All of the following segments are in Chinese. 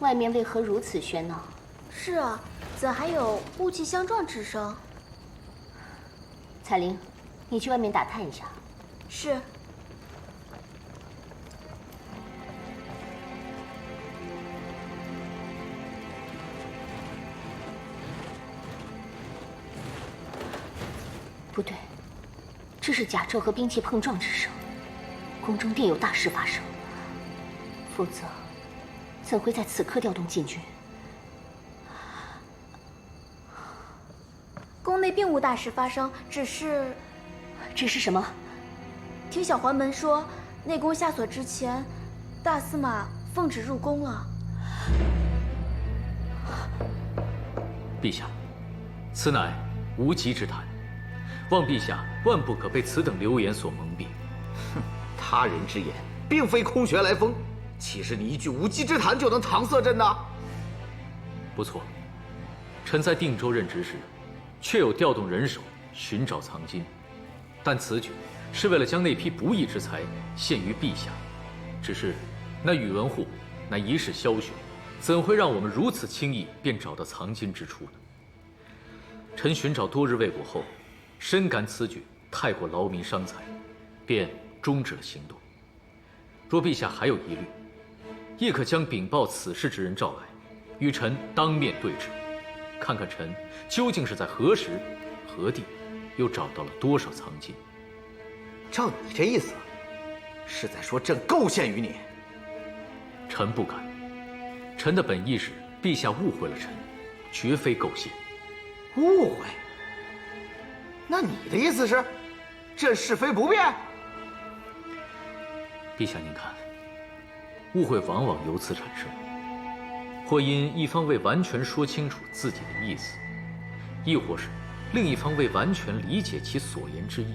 外面为何如此喧闹？是啊，怎还有雾气相撞之声？彩铃，你去外面打探一下。是。不对，这是甲胄和兵器碰撞之声，宫中定有大事发生，否则怎会在此刻调动禁军？宫内并无大事发生，只是什么？听小环门说，内宫下锁之前，大司马奉旨入宫了。陛下，此乃无稽之谈。望陛下万不可被此等流言所蒙蔽。哼，他人之言并非空穴来风，岂是你一句无稽之谈就能搪塞朕的？不错，臣在定州任职时，确有调动人手寻找藏金，但此举是为了将那批不义之财献于陛下。只是那宇文护乃一世枭雄，怎会让我们如此轻易便找到藏金之处呢？臣寻找多日未果后，深感此举太过劳民伤财，便终止了行动。若陛下还有疑虑，亦可将禀报此事之人召来，与臣当面对质，看看臣究竟是在何时、何地，又找到了多少藏金。照你这意思，是在说朕构陷于你？臣不敢。臣的本意是，陛下误会了臣，绝非构陷。误会？那你的意思是，朕是非不变？陛下您看，误会往往由此产生，或因一方未完全说清楚自己的意思，亦或是另一方未完全理解其所言之意。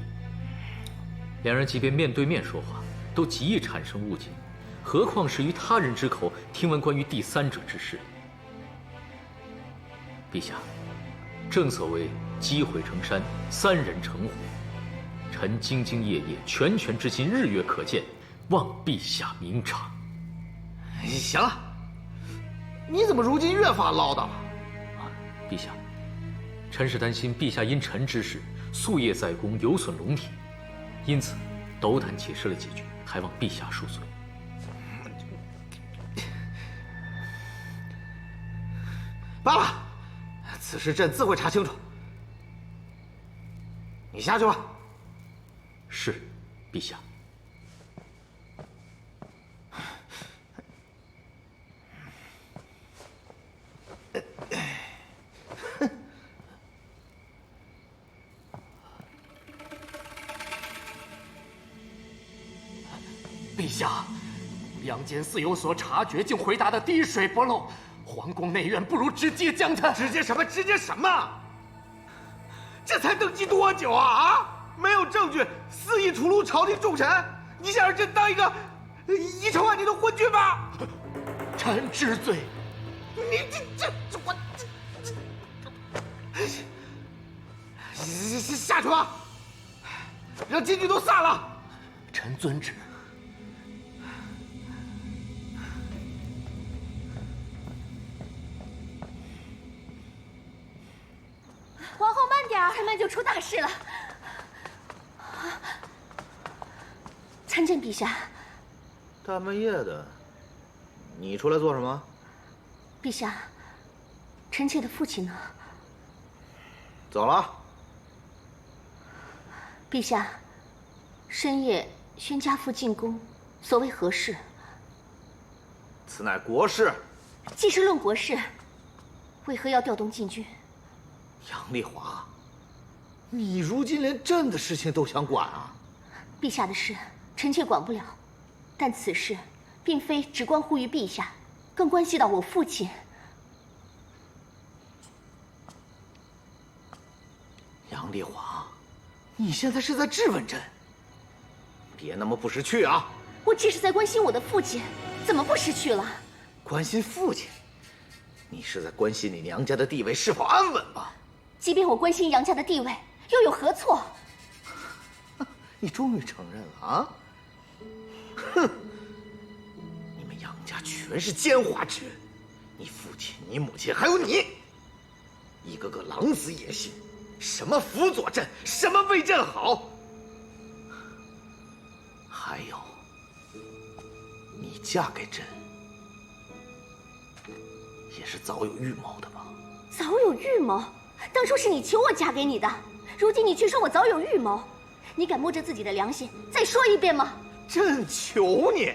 两人即便面对面说话，都极易产生误解，何况是于他人之口听闻关于第三者之事。陛下，正所谓积毁成山，三人成虎。臣兢兢业业，拳拳之心，日月可见，望陛下明察。行了，你怎么如今越发唠叨了？陛下，臣是担心陛下因臣之事，夙夜在宫，有损龙体，因此斗胆解释了几句，还望陛下恕罪。罢了，此事朕自会查清楚。你下去吧。是，陛下。陛下，梁间似有所察觉，竟回答的滴水不漏。皇宫内院不如直接将他……直接什么？直接什么？这才登基多久啊？没有证据，肆意屠戮朝廷重臣，你想让朕当一个遗臭万年的昏君吗？臣知罪。你我下去吧，让禁军都散了。臣遵旨。皇后慢点儿，再慢就出大事了。参见陛下。大半夜的，你出来做什么？陛下，臣妾的父亲呢？走了。陛下，深夜宣家父进宫，所为何事？此乃国事。既是论国事，为何要调动禁军？杨丽华，你如今连朕的事情都想管啊？陛下的事，臣妾管不了，但此事并非只关乎于陛下，更关系到我父亲。杨丽华，你现在是在质问朕？别那么不识趣啊！我只是在关心我的父亲，怎么不识趣了？关心父亲？你是在关心你娘家的地位是否安稳吧？即便我关心杨家的地位，又有何错？你终于承认了啊！哼！你们杨家全是奸猾之人，你父亲、你母亲还有你，一个个狼子野心，什么辅佐朕，什么为朕好，还有你嫁给朕，也是早有预谋的吧？早有预谋？当初是你求我嫁给你的，如今你却说我早有预谋，你敢摸着自己的良心再说一遍吗？朕求你，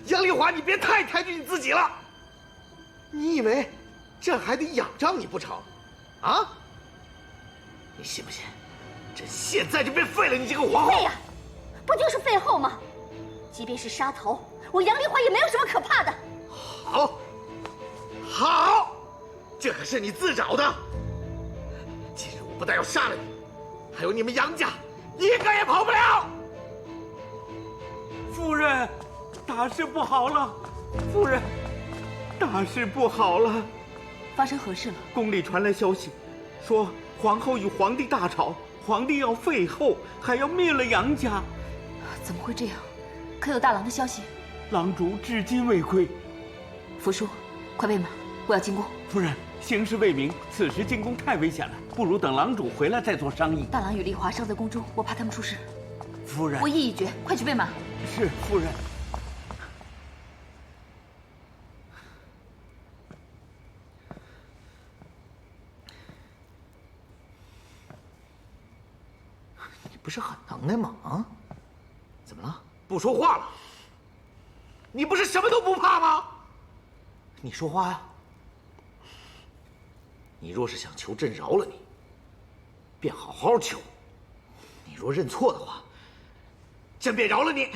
杨丽华，你别太抬举你自己了。你以为朕还得仰仗你不成？啊？你信不信，朕现在就便废了你这个皇后？废呀，不就是废后吗？即便是杀头，我杨丽华也没有什么可怕的。好，好，这可是你自找的。今日我不但要杀了你，还有你们杨家一个也跑不了。夫人，大事不好了！夫人，大事不好了！发生何事了？宫里传来消息，说皇后与皇帝大吵，皇帝要废后，还要灭了杨家。怎么会这样？可有大郎的消息？郎主至今未归。福叔，快备马，我要进宫。夫人，形势未明，此时进宫太危险了，不如等郎主回来再做商议。大郎与丽华尚在宫中，我怕他们出事。夫人，我意已决，快去备马。是夫人。你不是很能耐吗？啊？怎么了？不说话了？你不是什么都不怕吗？你说话呀！你若是想求朕饶了你，便好好求；你若认错的话，朕便饶了你。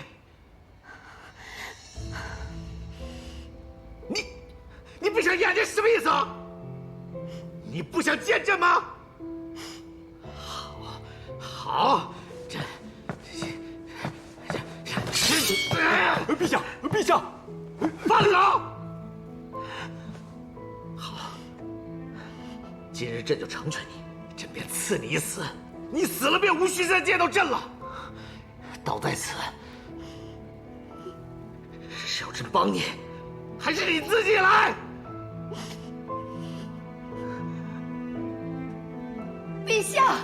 你闭上眼睛是什么意思啊？你不想见朕吗？好，朕，陛下，陛下，放手！好，今日朕就成全你，朕便赐你一死，你死了便无需再见到朕了。道在此，是要朕帮你，还是你自己来？陛下，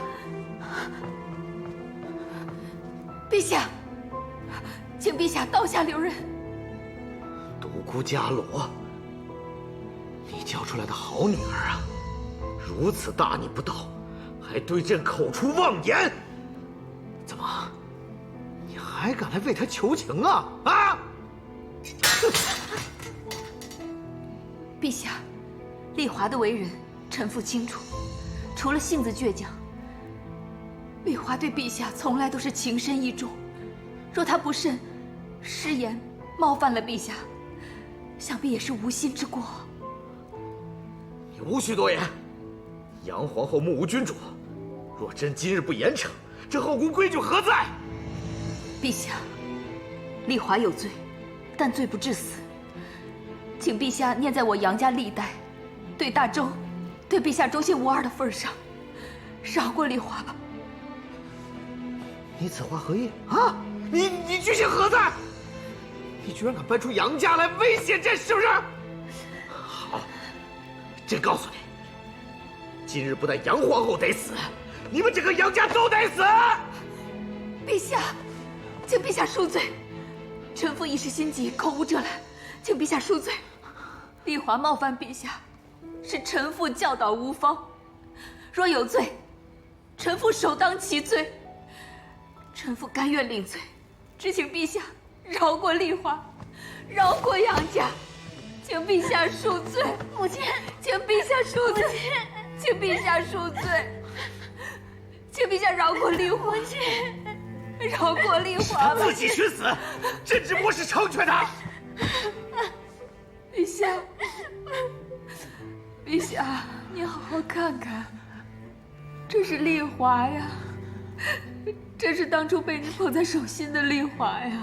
陛下，请陛下刀下留人。独孤伽罗，你教出来的好女儿啊，如此大逆不道，还对朕口出妄言，怎么，你还敢来为她求情啊？啊！陛下，丽华的为人，臣妇清楚。除了性子倔强，丽华对陛下从来都是情深意重。若她不慎失言冒犯了陛下，想必也是无心之过。你无需多言。杨皇后目无君主，若朕今日不严惩，这后宫规矩何在？陛下，丽华有罪，但罪不至死。请陛下念在我杨家历代对大周、对陛下忠心无二的份上，饶过丽华吧。你此话何意啊？你居心何在？你居然敢搬出杨家来威胁朕，是不是？好，朕告诉你，今日不但杨皇后得死，你们整个杨家都得死！陛下，请陛下恕罪，臣妇一时心急，口无遮拦，请陛下恕罪。丽华冒犯陛下，是臣妇教导无方，若有罪，臣妇首当其罪。臣妇甘愿领罪，只请陛下饶过丽华，饶过杨家，请陛下恕罪。母亲，请陛下恕罪，请陛下恕罪，请陛下饶过丽华，饶过丽华吧。自己去死，朕只不过是成全他。陛下，陛下，你好好看看，这是丽华呀，这是当初被你捧在手心的丽华呀。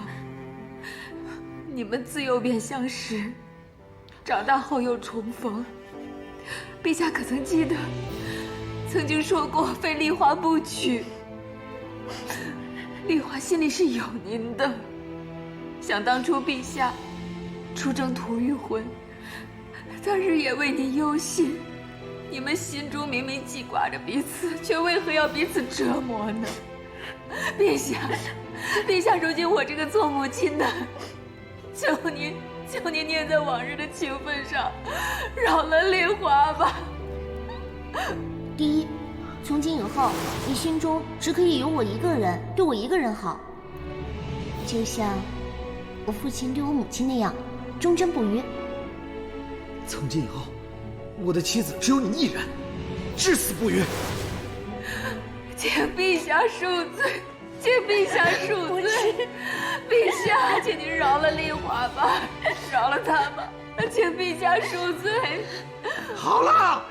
你们自幼便相识，长大后又重逢。陛下可曾记得，曾经说过非丽华不娶？丽华心里是有您的。想当初陛下出征吐谷浑，他日夜为你忧心，你们心中明明记挂着彼此，却为何要彼此折磨呢？陛下，陛下，如今我这个做母亲的，求您念在往日的情分上，饶了丽华吧。第一，从今以后，你心中只可以有我一个人，对我一个人好，就像我父亲对我母亲那样，忠贞不渝。从今以后，我的妻子只有你一人，至死不渝。请陛下恕罪，请陛下恕罪，陛下，请您饶了丽华吧，饶了她吧，请陛下恕罪。好了，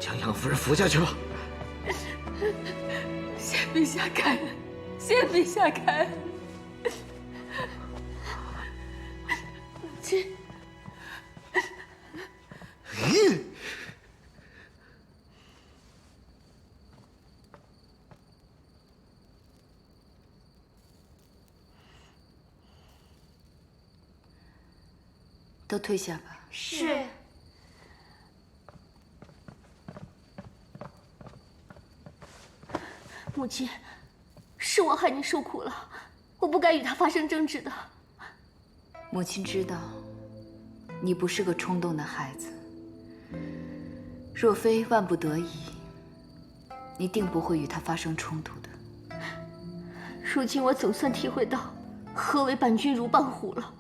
将杨夫人扶下去吧。谢陛下开恩，谢陛下开恩。母亲。都退下吧。是。母亲，是我害你受苦了，我不该与他发生争执的。母亲知道，你不是个冲动的孩子。若非万不得已，你定不会与他发生冲突的。如今我总算体会到何为伴君如伴虎了。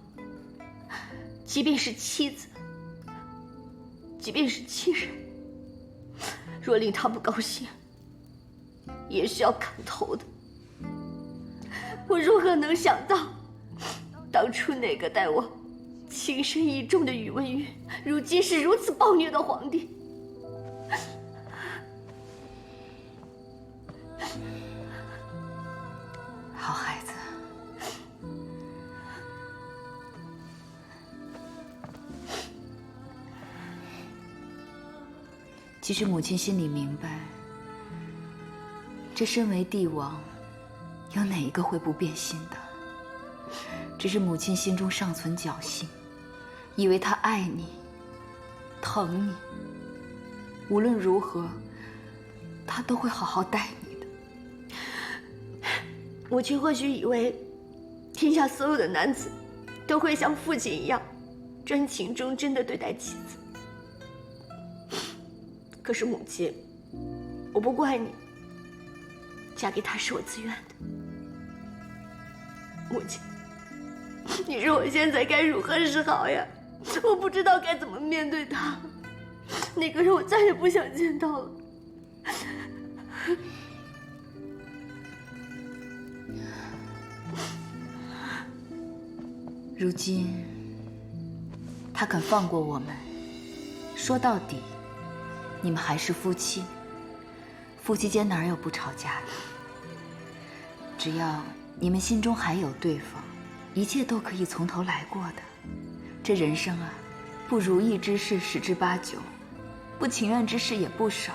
即便是妻子，即便是亲人，若令他不高兴，也是要砍头的。我如何能想到，当初那个待我情深意重的宇文赟，如今是如此暴虐的皇帝。好孩子。其实母亲心里明白，这身为帝王，有哪一个会不变心的？只是母亲心中尚存侥幸，以为他爱你，疼你，无论如何，他都会好好待你的。母亲或许以为，天下所有的男子都会像父亲一样，专情忠贞地对待妻子。可是母亲，我不怪你，嫁给他是我自愿的。母亲，你说我现在该如何是好呀？我不知道该怎么面对他，那个人我再也不想见到了。如今，他肯放过我们，说到底，你们还是夫妻。夫妻间哪有不吵架的？只要你们心中还有对方，一切都可以从头来过的。这人生啊，不如意之事十之八九，不情愿之事也不少。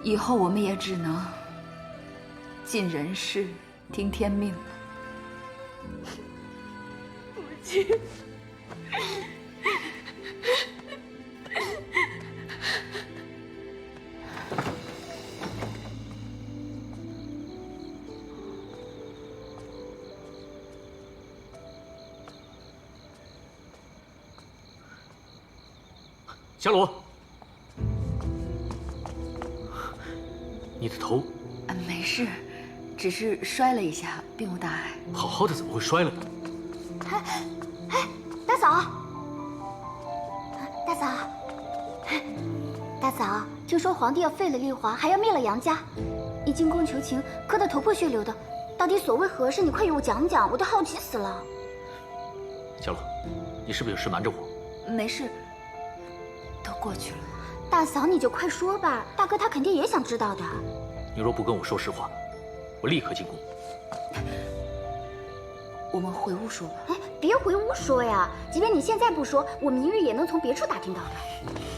以后我们也只能尽人事，听天命了。母亲。伽罗，你的头……没事，只是摔了一下，并无大碍。好好的怎么会摔了呢？大嫂，大嫂，大嫂，听说皇帝要废了丽华，还要灭了杨家，你进宫求情，磕得头破血流的，到底所谓何事？你快与我讲讲，我都好奇死了。伽罗，你是不是有事瞒着我？没事，都过去了。大嫂，你就快说吧，大哥他肯定也想知道的。你若不跟我说实话，我立刻进宫。我们回屋说吧。哎，别回屋说呀！即便你现在不说，我明日也能从别处打听到的。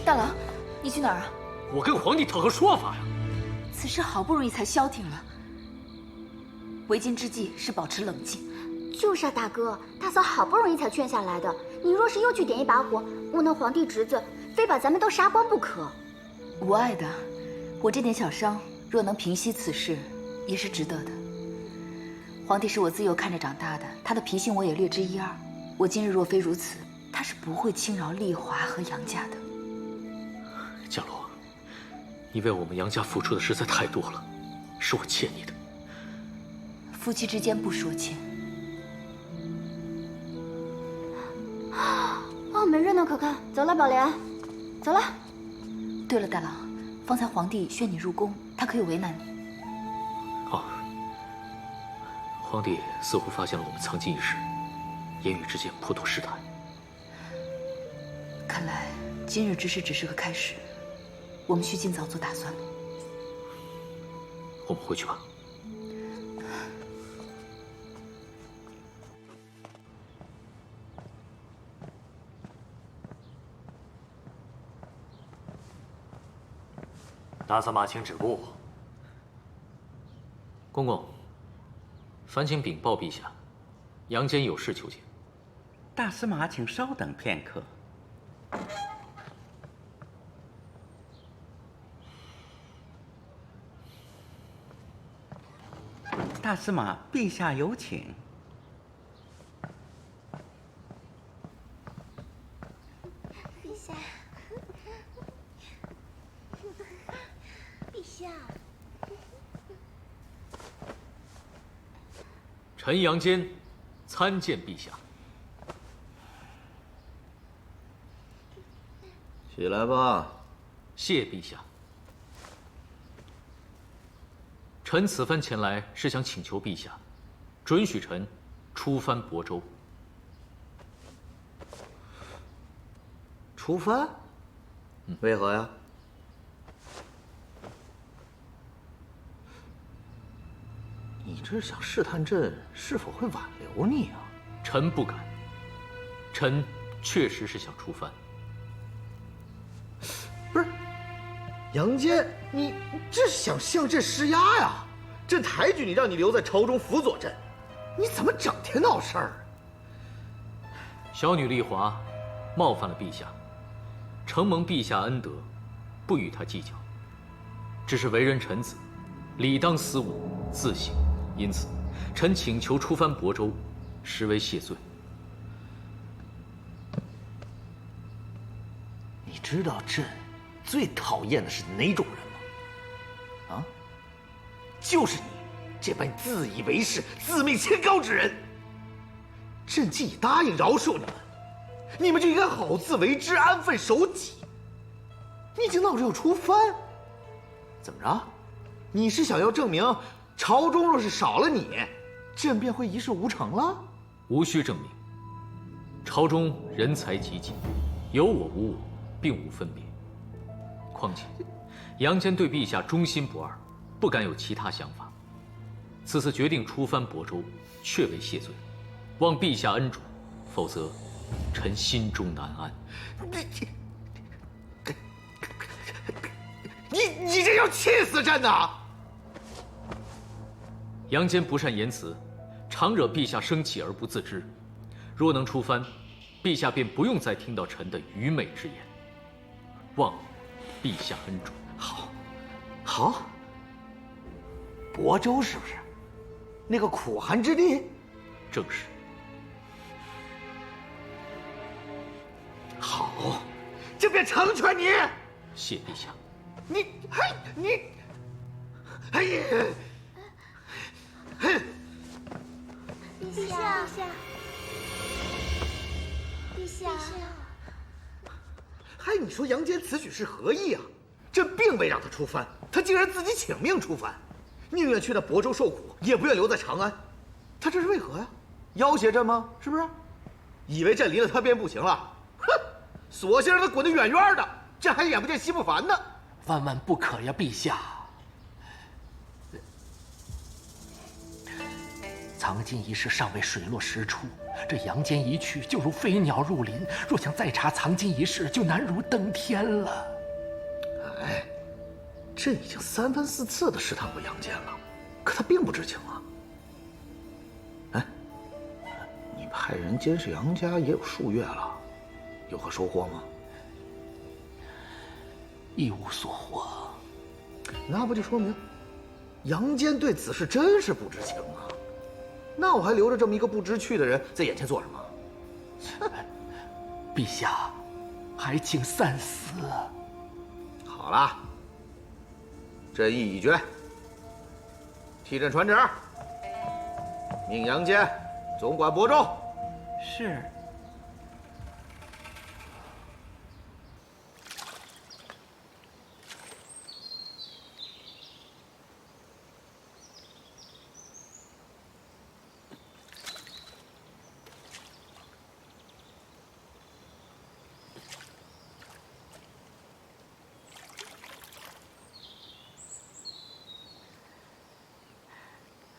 大郎，你去哪儿啊？我跟皇帝讨个说法呀。此事好不容易才消停了，为今之计是保持冷静。就是啊，大哥，大嫂好不容易才劝下来的。你若是又去点一把火，我那皇帝侄子非把咱们都杀光不可。无碍的，我这点小伤，若能平息此事，也是值得的。皇帝是我自幼看着长大的，他的脾性我也略知一二。我今日若非如此，他是不会轻饶丽华和杨家的。江罗，你为我们杨家付出的实在太多了，是我欠你的。夫妻之间不说欠。哦，门热闹可看，走了，宝莲，走了。对了，大郎，方才皇帝宣你入宫，他可有为难你？哦，皇帝似乎发现了我们藏金一事，言语之间颇多试探。看来今日之事只是个开始，我们需尽早做打算了。我们回去吧。大司马，请止步。公公，烦请禀报陛下，杨坚有事求见。大司马，请稍等片刻。大司马，陛下有请。陛下，陛下，臣杨坚参见陛下。起来吧。谢陛下。臣此番前来是想请求陛下，准许臣出藩亳州。出藩？为何呀？你这是想试探朕是否会挽留你啊？臣不敢。臣确实是想出藩。不是，杨坚，你这是想向朕施压呀？朕抬举你，让你留在朝中辅佐朕，你怎么整天闹事儿？小女丽华冒犯了陛下，承蒙陛下恩德，不与她计较。只是为人臣子，理当思吾，自省。因此，臣请求出藩亳州，实为谢罪。你知道朕最讨厌的是哪种人吗？啊，就是你这般自以为是、自命清高之人。朕既已答应饶恕你们，你们就应该好自为之，安分守己。你已经闹着要出藩，怎么着？你是想要证明朝中若是少了你，朕便会一事无成了？无需证明。朝中人才济济，有我无我，并无分别。况且，杨坚对陛下忠心不二，不敢有其他想法。此次决定出藩亳州，确为谢罪，望陛下恩准，否则，臣心中难安。你这要气死朕呐！杨坚不善言辞，常惹陛下生气而不自知。若能出藩，陛下便不用再听到臣的愚昧之言。望陛下恩准。好。亳州是不是？那个苦寒之地？正是。好，这便成全你。谢陛下。你，哎呀！陛下，陛下，你说杨坚此举是何意啊？朕并未让他出藩，他竟然自己请命出藩，宁愿去那亳州受苦，也不愿留在长安。他这是为何呀？要挟朕吗？是不是？以为朕离了他便不行了？哼！索性让他滚得远远的，朕还眼不见心不烦呢。万万不可呀，陛下！藏金一事尚未水落石出，这杨坚一去，就如飞鸟入林。若想再查藏金一事，就难如登天了。哎，朕已经3番4次的试探过杨坚了，可他并不知情啊。哎，派人监视杨家也有数月了，有何收获吗？一无所获。那不就说明杨坚对此事真是不知情啊？那我还留着这么一个不知趣的人在眼前做什么？陛下，还请三思。好了，朕意已决，替朕传旨，命杨坚总管亳州。是。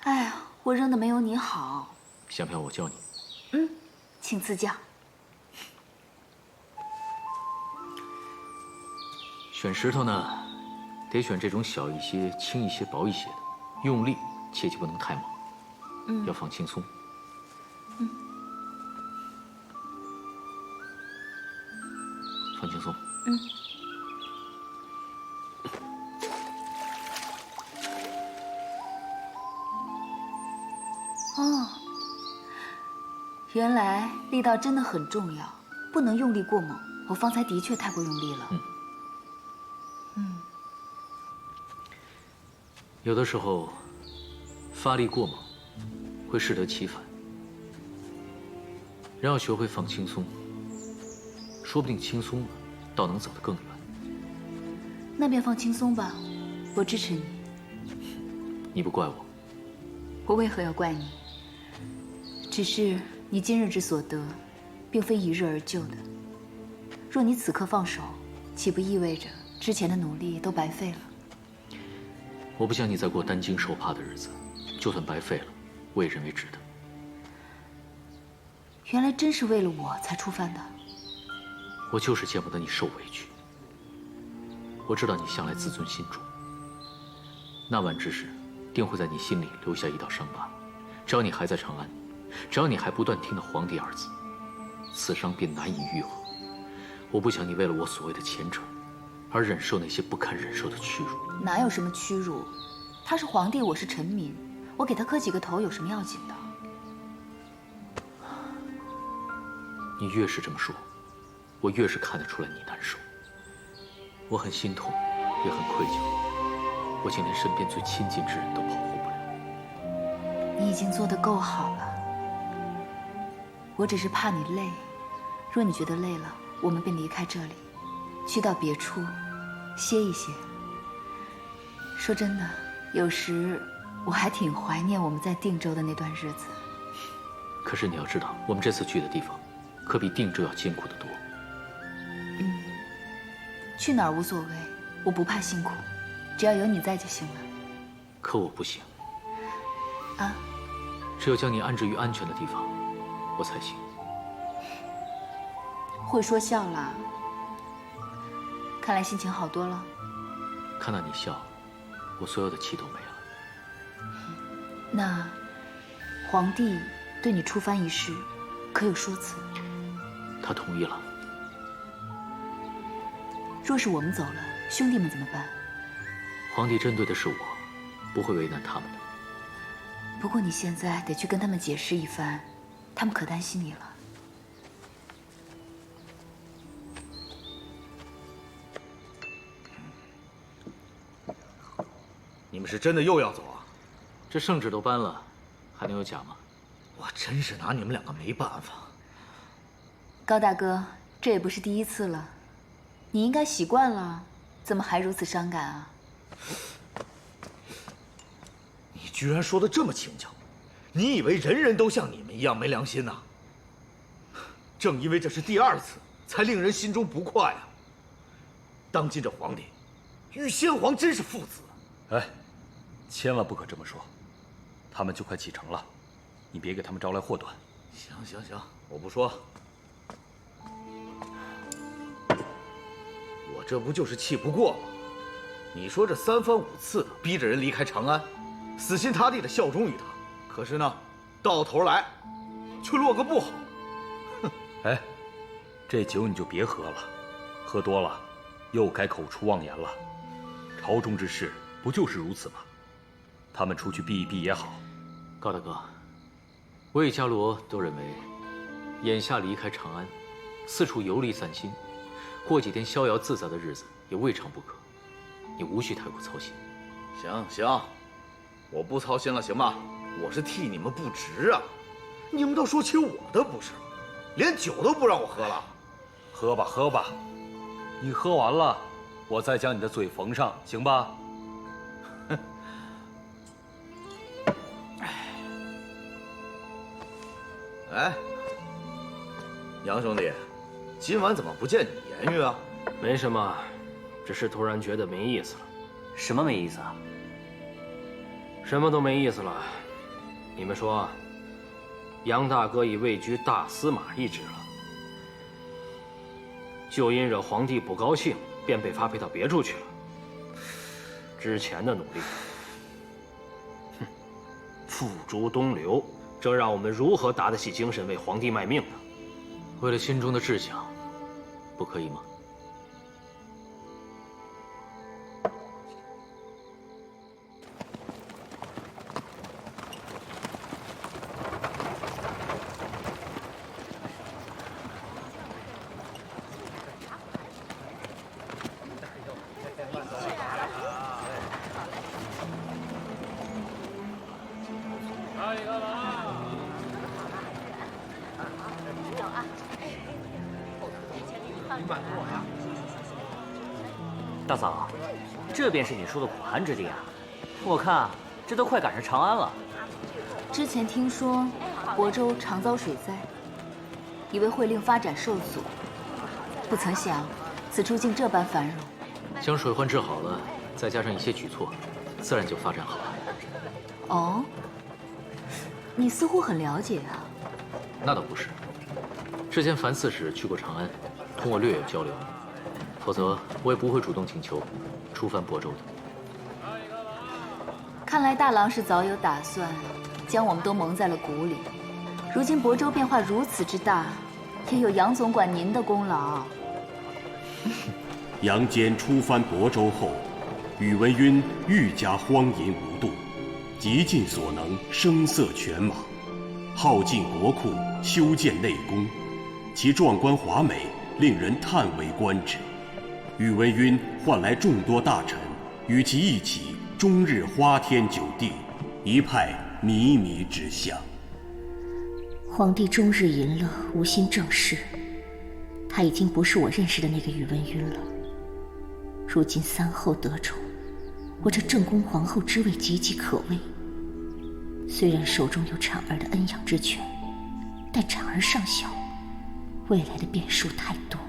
哎呀，我扔的没有你好。想不想我教你？嗯，请赐教。选石头呢，得选这种小一些、轻一些、薄一些的，用力切记不能太猛，要放轻松。放轻松。哦，原来力道真的很重要，不能用力过猛。我方才的确太过用力了。有的时候，发力过猛，会适得其反。人要学会放轻松，说不定轻松了，倒能走得更远。那便放轻松吧，我支持你。你不怪我，我为何要怪你？只是你今日之所得，并非一日而就的。若你此刻放手，岂不意味着之前的努力都白费了？我不想你再过担惊受怕的日子，就算白费了，我也认为值得。原来真是为了我才触犯的。我就是见不得你受委屈。我知道你向来自尊心重，那晚之事定会在你心里留下一道伤疤。只要你还在长安，只要你还不断听到皇帝二字，此伤便难以愈合。我不想你为了我所谓的前程，而忍受那些不堪忍受的屈辱。哪有什么屈辱？他是皇帝，我是臣民，我给他磕几个头有什么要紧的？你越是这么说，我越是看得出来你难受。我很心痛，也很愧疚，我竟连身边最亲近之人都保护不了。你已经做得够好了，我只是怕你累。若你觉得累了，我们便离开这里，去到别处歇一歇。说真的，有时我还挺怀念我们在定州的那段日子。可是你要知道，我们这次去的地方，可比定州要艰苦得多。去哪儿无所谓，我不怕辛苦，只要有你在就行了。可我不行。啊？只有将你安置于安全的地方，我才行。会说笑啦，看来心情好多了。看到你笑，我所有的气都没了。那皇帝对你出藩一事，可有说辞？他同意了。若是我们走了，兄弟们怎么办？皇帝针对的是我，不会为难他们的。不过你现在得去跟他们解释一番，他们可担心你了。你们是真的又要走啊？这圣旨都颁了，还能有假吗？我真是拿你们两个没办法。高大哥，这也不是第一次了，你应该习惯了，怎么还如此伤感啊？你居然说的这么轻巧，你以为人人都像你们一样没良心呐？正因为这是第二次，才令人心中不快啊。当今这皇帝，与先皇真是父子。哎，千万不可这么说，他们就快启程了，你别给他们招来祸端。行行行，我不说。我这不就是气不过吗？你说这三番五次的逼着人离开长安，死心塌地的效忠于他，可是呢，到头来却落个不好。哎，这酒你就别喝了，喝多了又该口出妄言了。朝中之事不就是如此吗？他们出去避一避也好。高大哥，魏伽罗都认为，眼下离开长安，四处游历散心，过几天逍遥自在的日子也未尝不可。你无需太过操心。行，我不操心了，行吗？我是替你们不值啊！你们倒说起我的不是了，连酒都不让我喝了。喝吧，你喝完了，我再将你的嘴缝上，行吧？哎，杨兄弟，今晚怎么不见你言语啊？没什么，只是突然觉得没意思了。什么没意思啊？什么都没意思了。你们说，杨大哥已位居大司马一职了，就因惹皇帝不高兴，便被发配到别处去了。之前的努力，付诸东流，这让我们如何打得起精神为皇帝卖命呢？为了心中的志向，不可以吗？大嫂，这便是你说的苦寒之地啊！我看这都快赶上长安了。之前听说亳州常遭水灾，以为会令发展受阻，不曾想此处竟这般繁荣。将水患治好了，再加上一些举措，自然就发展好了。哦，你似乎很了解啊。那倒不是，之前樊刺史去过长安，同我略有交流，否则我也不会主动请求出番亳州的。看来大郎是早有打算，将我们都蒙在了鼓里。如今亳州变化如此之大，也有杨总管您的功劳。杨坚出番亳州后，宇文赟愈加荒淫无度，极尽所能声色犬马，耗尽国库修建内宫，其壮观华美，令人叹为观止。宇文赟唤来众多大臣，与其一起终日花天酒地，一派靡靡之相。皇帝终日淫乐，无心政事，他已经不是我认识的那个宇文赟了。如今三后得宠，我这正宫皇后之位岌岌可危。虽然手中有婵儿的恩养之权，但婵儿尚小，未来的变数太多。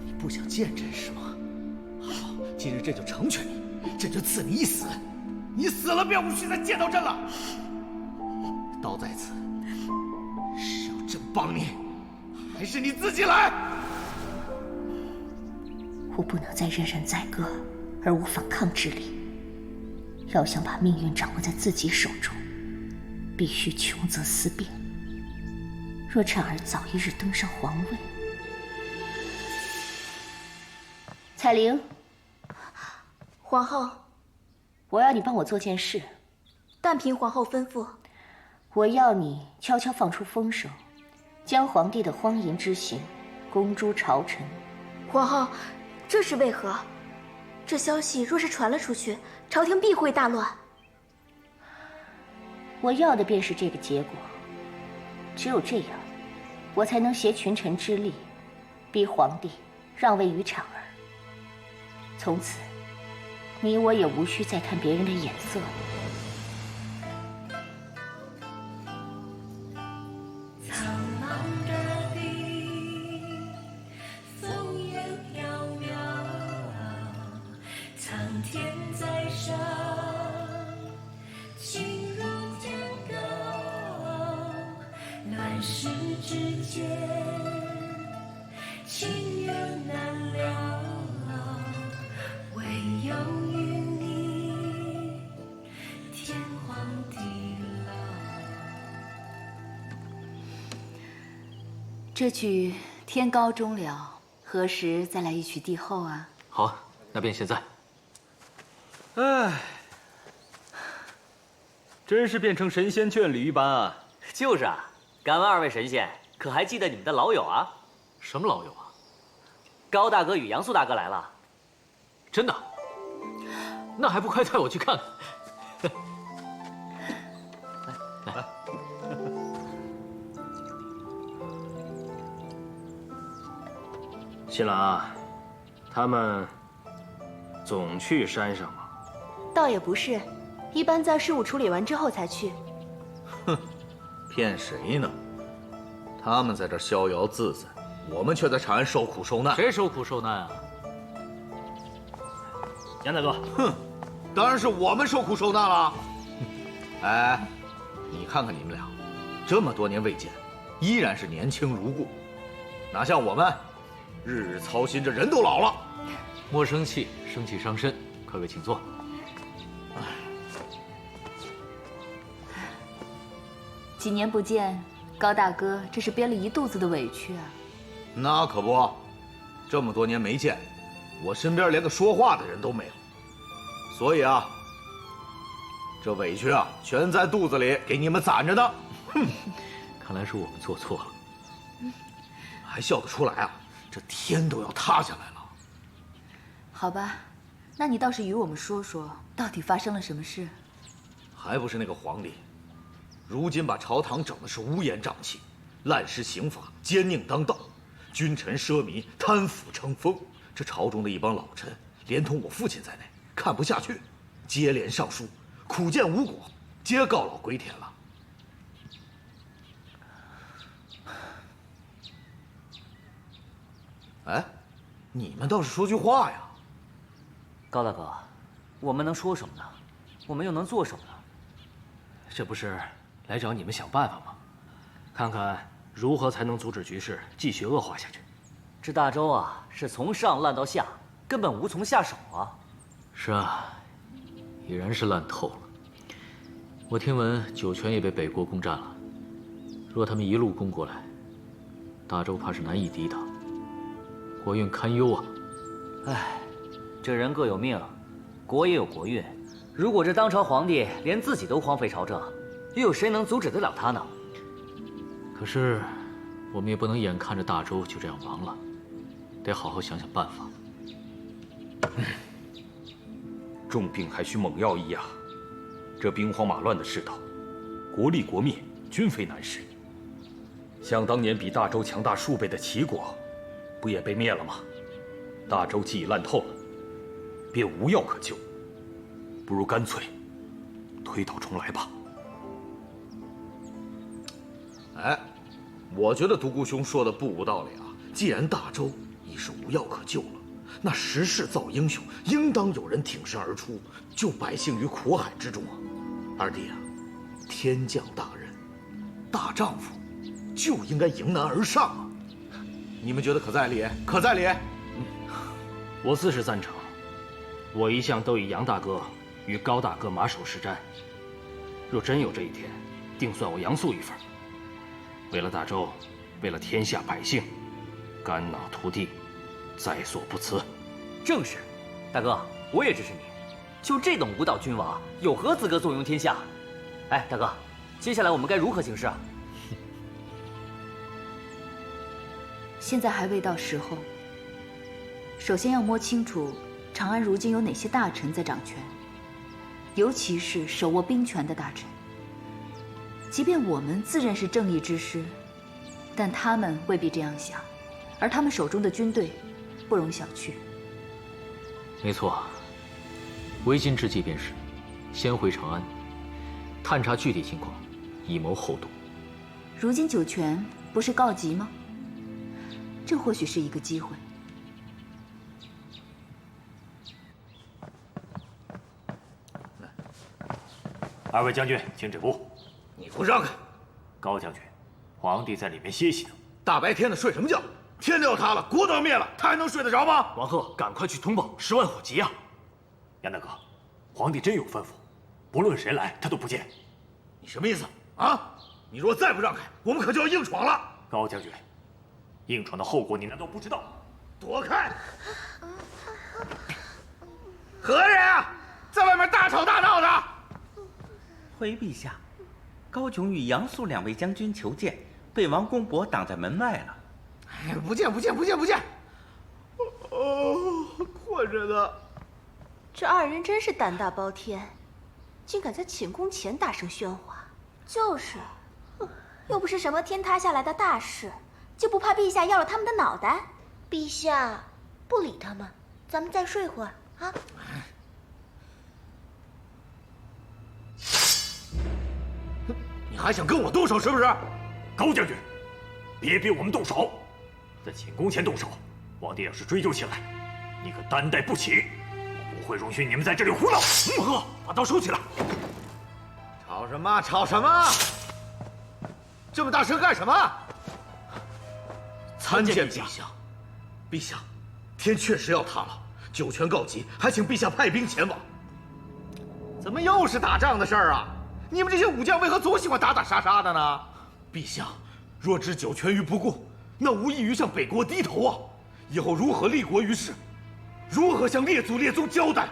你不想见朕是吗？好，今日朕就成全你，朕就赐你一死。你死了便无需再见到朕了。刀在此，是要朕帮你，还是你自己来？我不能再任人宰割而无反抗之力。要想把命运掌握在自己手中，必须穷则思变。若婵儿早一日登上皇位，彩玲，皇后，我要你帮我做件事。但凭皇后吩咐。我要你悄悄放出风声，将皇帝的荒淫之行公诸朝臣。皇后，这是为何？这消息若是传了出去，朝廷必会大乱。我要的便是这个结果。只有这样，我才能挟群臣之力，逼皇帝让位于婵儿。从此，你我也无需再看别人的眼色了。唯有与你天这曲天高终了，何时再来一曲帝后啊？好，那便现在。唉，真是变成神仙眷侣一般啊！就是啊，敢问二位神仙，可还记得你们的老友啊？什么老友啊？高大哥与杨素大哥来了。真的？那还不快带我去看看？来。新郎啊，他们总去山上吗？倒也不是，一般在事务处理完之后才去。哼，骗谁呢？他们在这逍遥自在，我们却在长安受苦受难。谁受苦受难啊？杨大哥，哼，当然是我们受苦受难了。哎，你看看你们俩，这么多年未见，依然是年轻如故，哪像我们，日日操心着，人都老了。莫生气，生气伤身。快快请坐。几年不见，高大哥这是憋了一肚子的委屈啊。那可不，这么多年没见，我身边连个说话的人都没有，所以啊，这委屈啊，全在肚子里给你们攒着呢。哼，看来是我们做错了。还笑得出来啊？这天都要塌下来了。好吧，那你倒是与我们说说，到底发生了什么事？还不是那个皇帝，如今把朝堂整的是乌烟瘴气，滥施刑法，奸佞当道，君臣奢靡，贪腐成风。这朝中的一帮老臣，连同我父亲在内，看不下去，接连上书，苦谏无果，皆告老归田了。哎，你们倒是说句话呀！高大哥，我们能说什么呢？我们又能做什么呢？这不是来找你们想办法吗？看看如何才能阻止局势继续恶化下去。这大周啊，是从上烂到下，根本无从下手啊。是啊，已然是烂透了。我听闻酒泉也被北国攻占了，若他们一路攻过来，大周怕是难以抵挡，国运堪忧啊！唉，这人各有命，国也有国运。如果这当朝皇帝连自己都荒废朝政，又有谁能阻止得了他呢？可是，我们也不能眼看着大周就这样亡了，得好好想想办法。重病还需猛药医啊！这兵荒马乱的世道，国立国灭，均非难事。想当年比大周强大数倍的齐国，不也被灭了吗？大周既已烂透了，便无药可救，不如干脆推倒重来吧。哎，我觉得独孤兄说的不无道理啊。既然大周已是无药可救了，那时势造英雄，应当有人挺身而出，救百姓于苦海之中啊！二弟啊，天降大任，大丈夫就应该迎难而上啊！你们觉得可在理？可在理？我自是赞成。我一向都以杨大哥与高大哥马首是瞻，若真有这一天，定算我杨素一份。为了大周，为了天下百姓，肝脑涂地，在所不辞。正是，大哥，我也支持你。就这等无道君王，有何资格坐拥天下？哎，大哥，接下来我们该如何行事啊？现在还未到时候。首先要摸清楚长安如今有哪些大臣在掌权，尤其是手握兵权的大臣。即便我们自认是正义之师，但他们未必这样想，而他们手中的军队不容小觑。没错，为今之计便是先回长安，探查具体情况，以谋后动。如今酒泉不是告急吗？这或许是一个机会。二位将军，请止步。你给我让开！高将军，皇帝在里面歇息呢。大白天的睡什么觉？天都要塌了，国都要灭了，他还能睡得着吗？王贺，赶快去通报，10万火急啊！杨大哥，皇帝真有吩咐，不论谁来，他都不见。你什么意思啊？你若再不让开，我们可就要硬闯了。高将军，硬闯的后果你难道不知道？躲开！何人啊，在外面大吵大闹的？回陛下，高炯与杨素2位将军求见，被王公伯挡在门外了。哎，不见！困着呢。这2人真是胆大包天，竟敢在寝宫前大声喧哗。就是，又不是什么天塌下来的大事，就不怕陛下要了他们的脑袋？陛下，不理他们，咱们再睡会儿啊。你还想跟我动手是不是？高将军，别逼我们动手，在寝宫前动手，皇帝要是追究起来，你可担待不起。我不会容许你们在这里胡闹。不喝，把刀收起来。吵什么？这么大声干什么？参见陛下。陛下，天确实要塌了，九泉告急，还请陛下派兵前往。怎么又是打仗的事儿啊？你们这些武将为何总喜欢打打杀杀的呢？陛下，若置九泉于不顾，那无异于向北国低头啊！以后如何立国于世？如何向列祖列宗交代？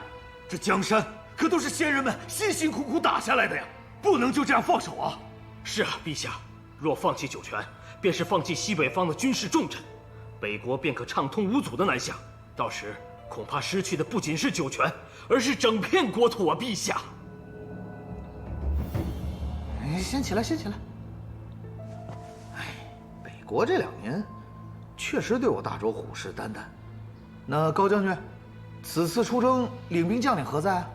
这江山可都是先人们辛辛苦苦打下来的呀，不能就这样放手啊！是啊，陛下，若放弃九泉，便是放弃西北方的军事重镇，北国便可畅通无阻的南下。到时恐怕失去的不仅是九泉，而是整片国土啊，陛下！先起来。哎，北国这2年确实对我大周虎视眈眈。那高将军，此次出征领兵将领何在？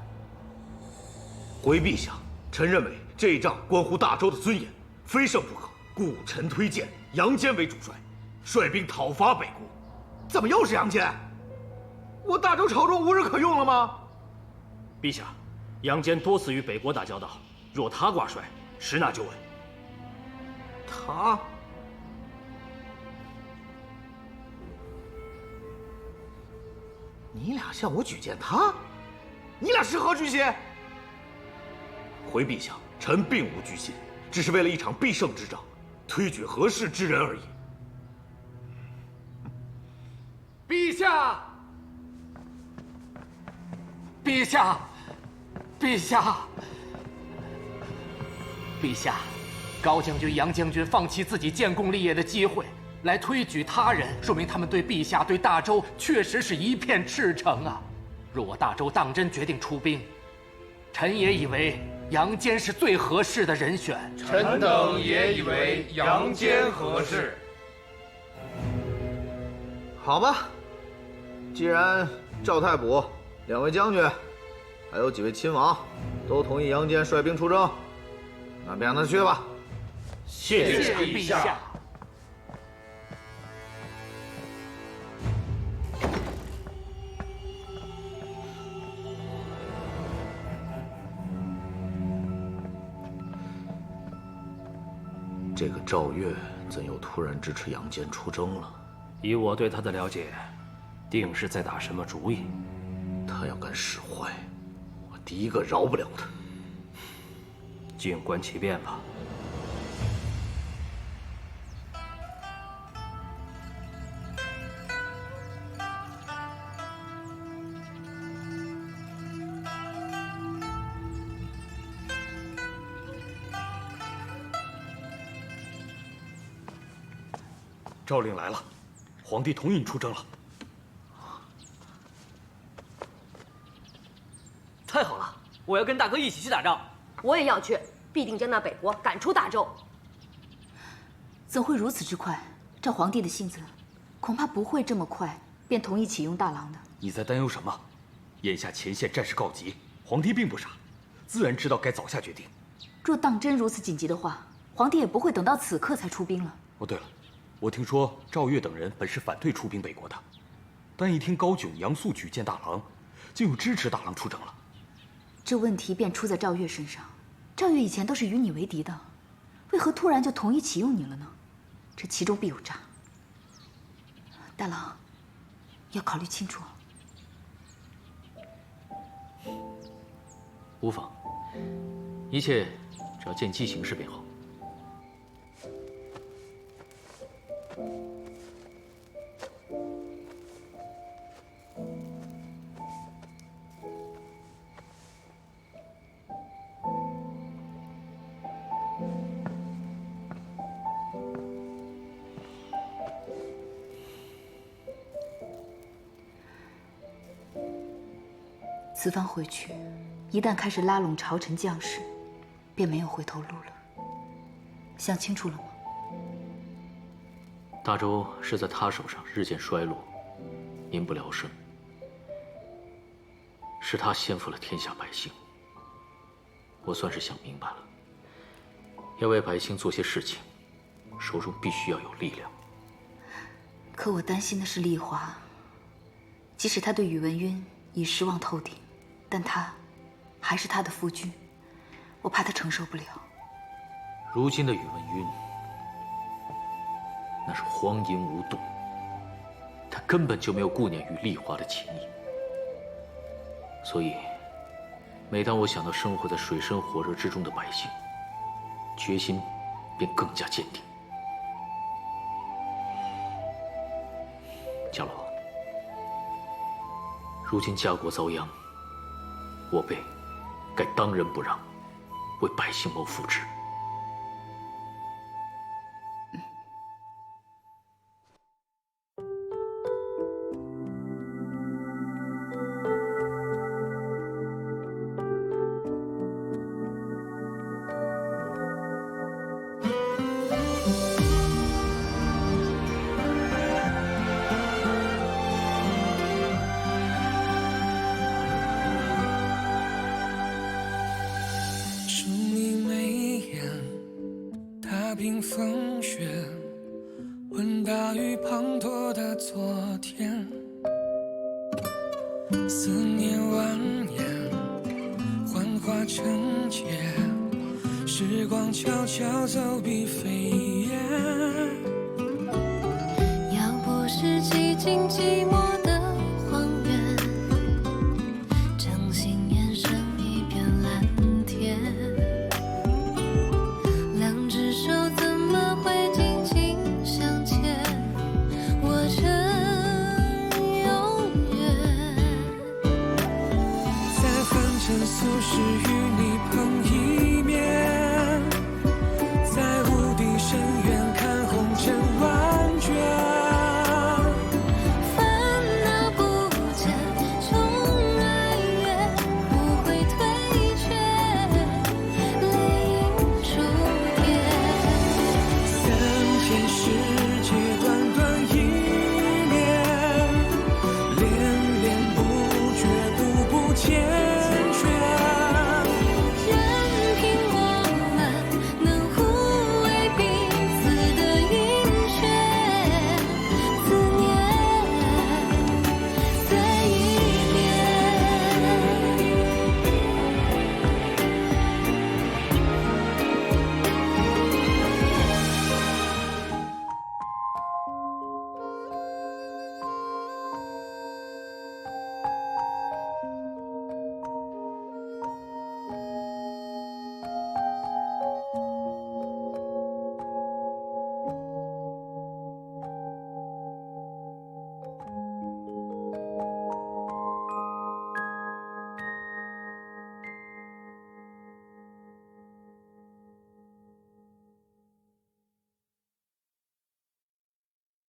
回陛下，臣认为这一仗关乎大周的尊严，非胜不可，故臣推荐杨坚为主帅，率兵讨伐北国。怎么又是杨坚？我大周朝中无人可用了吗？陛下，杨坚多次与北国打交道，若他挂帅，实纳就稳。他？你俩向我举荐他？你俩是何居心？回陛下，臣并无居心，只是为了一场必胜之仗，推举合适之人而已。陛下！陛下！陛下！陛下！高将军、杨将军放弃自己建功立业的机会，来推举他人，说明他们对陛下、对大周确实是一片赤诚啊！若我大周当真决定出兵，臣也以为杨坚是最合适的人选。臣等也以为杨坚合适。好吧，既然赵太卜、2位将军，还有几位亲王，都同意杨坚率兵出征，那便让他去吧。谢谢陛下。这个赵越怎又突然支持杨坚出征了？以我对他的了解，定是在打什么主意。他要敢使坏，我第一个饶不了他。静观其变吧。诏令来了，皇帝同意你出征了。太好了，我要跟大哥一起去打仗。我也要去，必定将那北国赶出大周。怎会如此之快？照皇帝的性子，恐怕不会这么快便同意启用大郎的。你在担忧什么？眼下前线战事告急，皇帝并不傻，自然知道该早下决定。若当真如此紧急的话，皇帝也不会等到此刻才出兵了。哦，对了，我听说赵越等人本是反对出兵北国的，但一听高炯、杨素举荐大郎，竟又支持大郎出征了。这问题便出在赵越身上。赵越以前都是与你为敌的，为何突然就同意启用你了呢？这其中必有诈。大郎，要考虑清楚。无妨，一切只要见机行事便好。此番回去，一旦开始拉拢朝臣将士，便没有回头路了。想清楚了吗？大周是在他手上日渐衰落，民不聊生，是他先负了天下百姓。我算是想明白了，要为百姓做些事情，手中必须要有力量。可我担心的是丽华，即使他对宇文赟已失望透顶，但他还是他的夫君，我怕他承受不了。如今的宇文赟，那是荒淫无度，他根本就没有顾念与丽华的情谊。所以，每当我想到生活在水深火热之中的百姓，决心便更加坚定。伽罗，如今家国遭殃，我辈该当仁不让，为百姓谋福祉。冰风雪，问大雨滂沱的昨天，思念蜿蜒，幻化成劫，时光悄悄走笔飞燕。要不是寂静寂寞的荒原，掌心延伸一片蓝天。手怎么会紧紧相牵，握成永远。在凡尘俗世与你碰一面，在无底深渊看红尘万卷。烦恼不减，宠爱越不会退却，泪映珠点。天世界短短一年，恋恋不绝，步步艰